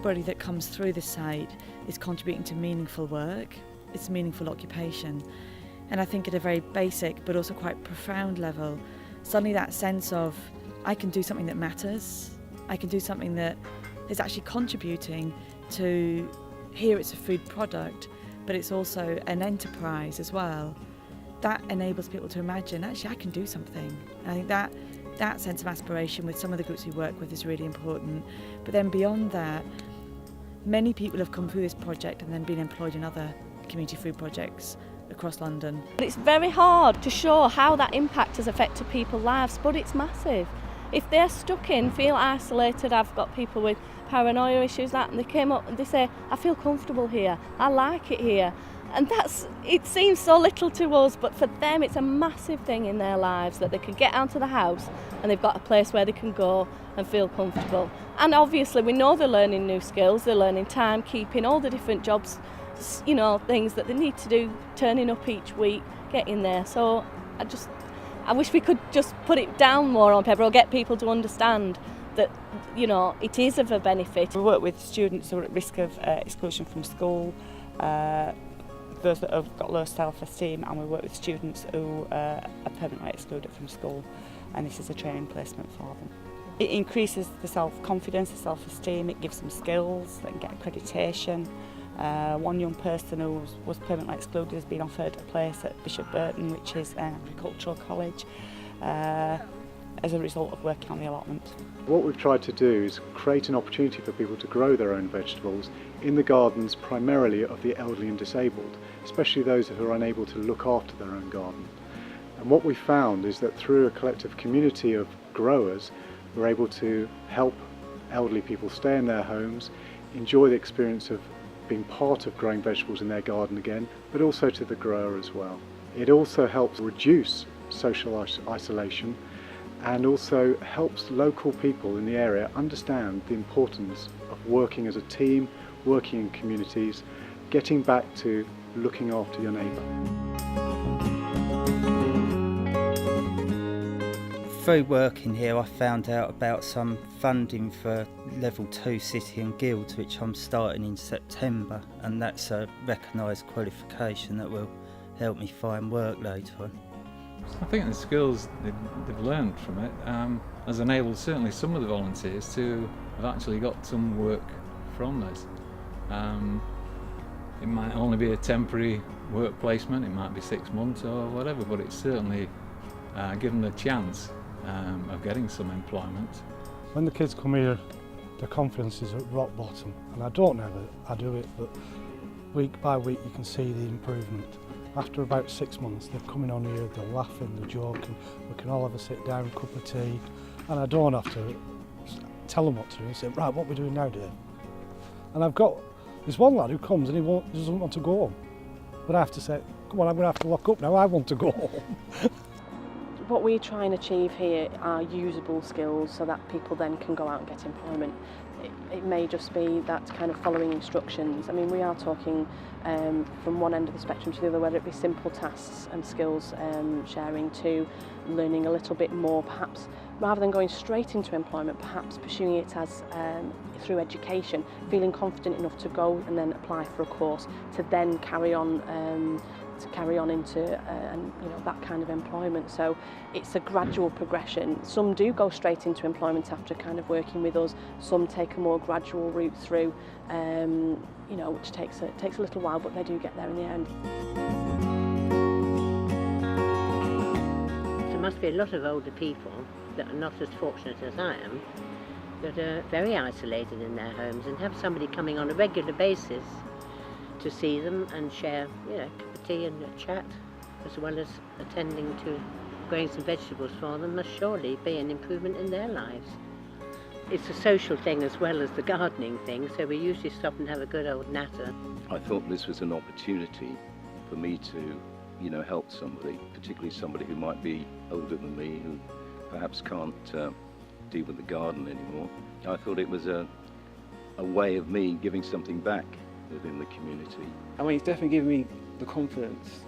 everybody that comes through the site is contributing to meaningful work, it's meaningful occupation. And I think at a very basic but also quite profound level, suddenly that sense of I can do something that matters, I can do something that is actually contributing to, here it's a food product, but it's also an enterprise as well. That enables people to imagine, actually I can do something. And I think that sense of aspiration with some of the groups we work with is really important. But then beyond that, many people have come through this project and then been employed in other community food projects across London. It's very hard to show how that impact has affected people's lives, but it's massive. If they're stuck in, feel isolated, I've got people with paranoia issues, and they came up and they say, I feel comfortable here, I like it here. And it seems so little to us, but for them it's a massive thing in their lives that they can get out of the house and they've got a place where they can go and feel comfortable. And obviously we know they're learning new skills, they're learning timekeeping, all the different jobs, you know, things that they need to do, turning up each week, getting there. So I wish we could just put it down more on paper or get people to understand that, you know, it is of a benefit. We work with students who are at risk of exclusion from school, those that have got low self-esteem, and we work with students who are permanently excluded from school, and this is a training placement for them. It increases the self-confidence, the self-esteem, it gives them skills, they can get accreditation. One young person who was permanently excluded has been offered a place at Bishop Burton, which is an agricultural college, as a result of working on the allotment. What we've tried to do is create an opportunity for people to grow their own vegetables in the gardens primarily of the elderly and disabled, especially those who are unable to look after their own garden. And what we found is that through a collective community of growers, we're able to help elderly people stay in their homes, enjoy the experience of being part of growing vegetables in their garden again, but also to the grower as well. It also helps reduce social isolation and also helps local people in the area understand the importance of working as a team, working in communities, getting back to looking after your neighbour. Through working here I found out about some funding for Level 2 City and Guilds, which I'm starting in September, and that's a recognised qualification that will help me find work later on. I think the skills they've learned from it has enabled certainly some of the volunteers to have actually got some work from this. It might only be a temporary work placement, it might be 6 months or whatever, but it's certainly given them a chance of getting some employment. When the kids come here, their confidence is at rock bottom, and I don't know that I do it, but week by week you can see the improvement. After about 6 months, they're coming on here, they're laughing, they're joking, we can all have a sit down, cup of tea, and I don't have to tell them what to do and say, right, what are we doing now, Dave? And there's one lad who comes and he doesn't want to go home, but I have to say, come on, I'm going to have to lock up now, I want to go home. What we try and achieve here are usable skills so that people then can go out and get employment. It may just be that kind of following instructions. I mean, we are talking from one end of the spectrum to the other, whether it be simple tasks and skills sharing to learning a little bit more, perhaps rather than going straight into employment, perhaps pursuing it as through education, feeling confident enough to go and then apply for a course to then carry on into that kind of employment. So it's a gradual progression. Some do go straight into employment after kind of working with us. Some take a more gradual route through, which takes a little while, but they do get there in the end. There must be a lot of older people that are not as fortunate as I am, that are very isolated in their homes and have somebody coming on a regular basis to see them and share, a cup of tea and a chat, as well as attending to growing some vegetables for them, must surely be an improvement in their lives. It's a social thing as well as the gardening thing, so we usually stop and have a good old natter. I thought this was an opportunity for me to, help somebody, particularly somebody who might be older than me, who perhaps can't deal with the garden anymore. I thought it was a way of me giving something back within the community. I mean, it's definitely given me the confidence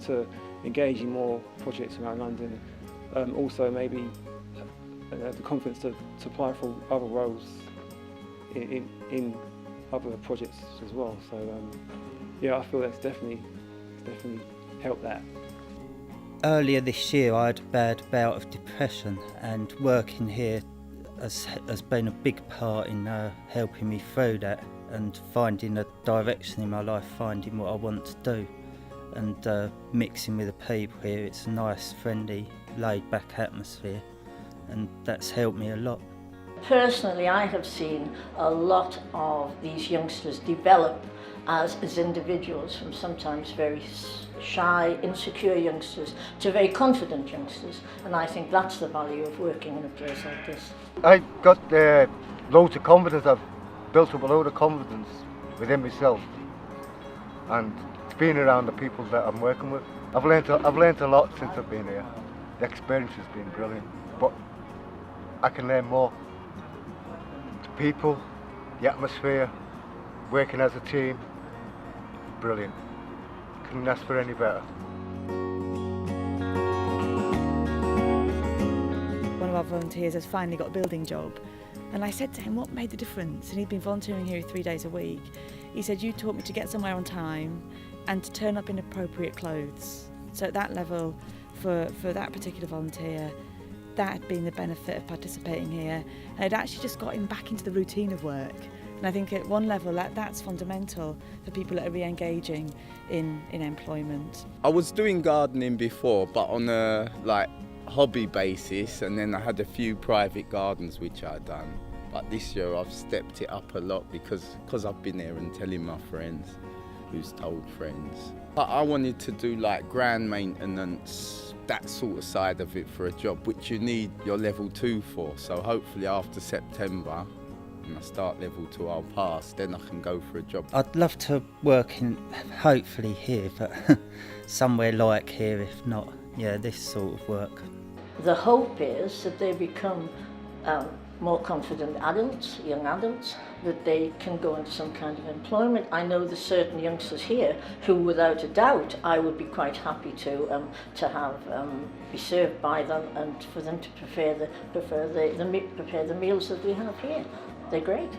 to engage in more projects around London. Also maybe the confidence to apply for other roles in other projects as well. So yeah, I feel that's definitely helped that. Earlier this year I had a bad bout of depression, and working here has been a big part in helping me through that and finding a direction in my life, finding what I want to do, and mixing with the people here. It's a nice, friendly, laid-back atmosphere, and that's helped me a lot. Personally, I have seen a lot of these youngsters develop as individuals, from sometimes very shy, insecure youngsters to very confident youngsters, and I think that's the value of working in a place like this. I got loads of confidence. I've built up a load of confidence within myself, and being around the people that I'm working with, I've learnt a lot since I've been here. The experience has been brilliant, but I can learn more. The people, the atmosphere, working as a team, brilliant. Couldn't ask for any better. One of our volunteers has finally got a building job, and I said to him, what made the difference? And he'd been volunteering here 3 days a week. He said, you taught me to get somewhere on time and to turn up in appropriate clothes. So at that level, for that particular volunteer, that had been the benefit of participating here, and it actually just got him back into the routine of work. And I think at one level that's fundamental for people that are re-engaging in employment. I was doing gardening before, but on a hobby basis, and then I had a few private gardens which I'd done. But this year I've stepped it up a lot because I've been here and telling my friends who's told friends. I wanted to do ground maintenance, that sort of side of it for a job, which you need your level 2 for. So hopefully after September, when I start level 2, I'll pass, then I can go for a job. I'd love to work hopefully here, but somewhere like here, if not, yeah, this sort of work. The hope is that they become more confident adults, young adults, that they can go into some kind of employment. I know there's certain youngsters here who, without a doubt, I would be quite happy to have be served by them, and for them to prepare the meals that we have here. They're great.